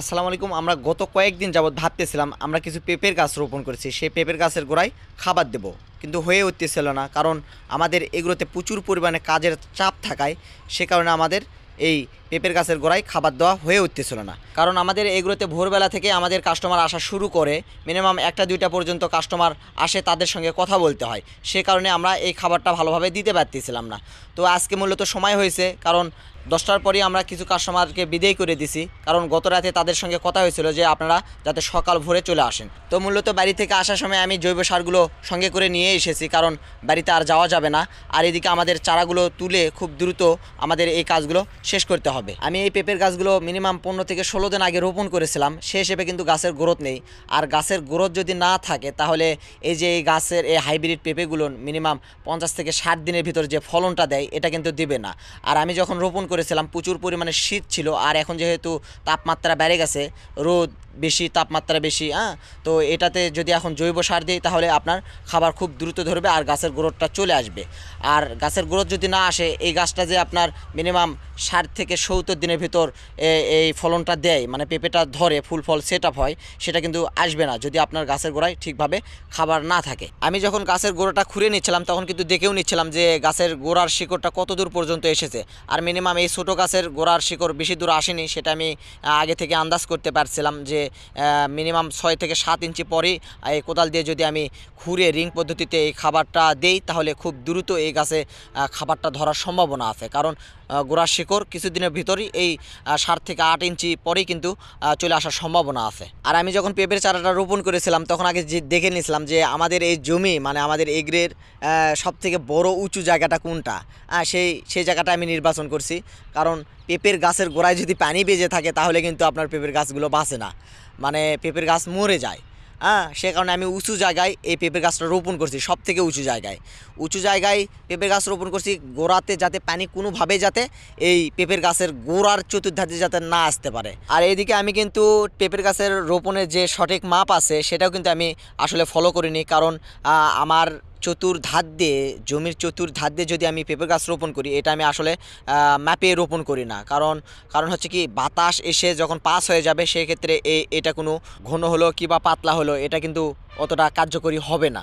আসসালামু আলাইকুম। আমরা গত কয়েকদিন যাবৎ ভাবতেছিলাম আমরা কিছু পেঁপের গাছ রোপণ করেছি, সেই পেঁপের গাছের গোড়ায় খাবার দেব, কিন্তু হয়ে উঠতেছিল না। কারণ আমাদের এগুলোতে প্রচুর পরিমাণে কাজের চাপ থাকায় সে কারণে আমাদের এই পেঁপের গাছের গোড়ায় খাবার দেওয়া হয়ে উঠতেছিল না। কারণ আমাদের এগুলোতে ভোরবেলা থেকে আমাদের কাস্টমার আসা শুরু করে, মিনিমাম 1টা 2টা পর্যন্ত কাস্টমার আসে, তাদের সঙ্গে কথা বলতে হয়। সে কারণে আমরা এই খাবারটা ভালোভাবে দিতে পারতেছিলাম না। তো আজকে মূলত সময় হয়েছে, কারণ 10টার পরই আমরা কিছু কাস্টমারকে বিদায় করে দিছি, কারণ গত রাতে তাদের সঙ্গে কথা হয়েছিল যে আপনারা যাতে সকাল ভোরে চলে আসেন। তো মূলত বাড়ি থেকে আসার সময় আমি জৈব সারগুলো সঙ্গে করে নিয়ে এসেছি, কারণ বাড়িতে আর যাওয়া যাবে না। আর এদিকে আমাদের চারাগুলো তুলে খুব দ্রুত আমাদের এই কাজগুলো শেষ করতে হবে। আমি এই পেঁপের গাছগুলো মিনিমাম 15 থেকে 16 দিন আগে রোপণ করেছিলাম, সে হিসেবে কিন্তু গাছের গ্রোথ নেই। আর গাছের গ্রোথ যদি না থাকে তাহলে এই যে এই গাছের এই হাইব্রিড পেঁপেগুলো মিনিমাম 50 থেকে 60 দিনের ভিতর যে ফলনটা দেয় এটা কিন্তু দিবে না। আর আমি যখন রোপণ করেছিলাম প্রচুর পরিমাণে শীত ছিল, আর এখন যেহেতু তাপমাত্রা বেড়ে গেছে, রোদ বেশি, তাপমাত্রা বেশি, তো এটাতে যদি এখন জৈব সার দিই তাহলে আপনার খাবার খুব দ্রুত ধরবে আর গাছের গ্রোথটা চলে আসবে। আর গাছের গ্রোথ যদি না আসে, এই গাছটা যে আপনার মিনিমাম 60 থেকে 70 দিনের ভিতর এই ফলনটা দেয়, মানে পেঁপেটা ধরে ফুল ফল সেট আপ হয়, সেটা কিন্তু আসবে না যদি আপনার গাছের গোড়ায় ঠিকভাবে খাবার না থাকে। আমি যখন গাছের গোড়াটা খুঁড়ে নিচ্ছিলাম তখন কিন্তু দেখেও নিচ্ছিলাম যে গাছের গোড়ার শিকড়টা কত দূর পর্যন্ত এসেছে। আর মিনিমাম এই ছোটো গাছের গোড়ার শিকড় বেশি দূর আসেনি, সেটা আমি আগে থেকে আন্দাজ করতে পারছিলাম যে মিনিমাম 6 থেকে 7 ইঞ্চি পরেই এই কোদাল দিয়ে যদি আমি খুঁড়ে রিং পদ্ধতিতে এই খাবারটা দেই তাহলে খুব দ্রুত এই গাছে খাবারটা ধরার সম্ভাবনা আছে। কারণ গোড়ার শিকড় কিছুদিনের ভিতরেই এই 7 থেকে 8 ইঞ্চি পরেই কিন্তু চলে আসার সম্ভাবনা আছে। আর আমি যখন পেঁপের চারাটা রোপণ করেছিলাম তখন আগে দেখে নিয়েছিলাম যে আমাদের এই জমি, মানে আমাদের এগ্রের সব থেকে বড় উঁচু জায়গাটা কোনটা, সেই জায়গাটা আমি নির্বাচন করছি। কারণ পেঁপের গাছের গোড়ায় যদি পানি বেজে থাকে তাহলে কিন্তু আপনার পেঁপের গাছগুলো বাঁচে না, মানে পেঁপের গাছ মরে যায়। সে কারণে আমি উঁচু জায়গায় এই পেঁপের গাছটা রোপণ করছি, সব থেকে উঁচু জায়গায় পেঁপের গাছ রোপণ করছি, গোড়াতে যাতে পানি কোনোভাবে যাতে এই পেঁপের গাছের গোড়ার চতুর্ধারে যাতে না আসতে পারে। আর এইদিকে আমি কিন্তু পেঁপের গাছের রোপণের যে সঠিক মাপ আছে সেটাও কিন্তু আমি আসলে ফলো করিনি। কারণ আমার চতুর্ধার দিয়ে, জমির চতুর্ধার দিয়ে যদি আমি পেঁপে গাছ রোপণ করি, এটা আমি আসলে ম্যাপে রোপণ করি না। কারণ হচ্ছে কি, বাতাস এসে যখন পাস হয়ে যাবে সেক্ষেত্রে এটা কোনো ঘন হলো কিংবা পাতলা হলো এটা কিন্তু অতটা কার্যকরী হবে না।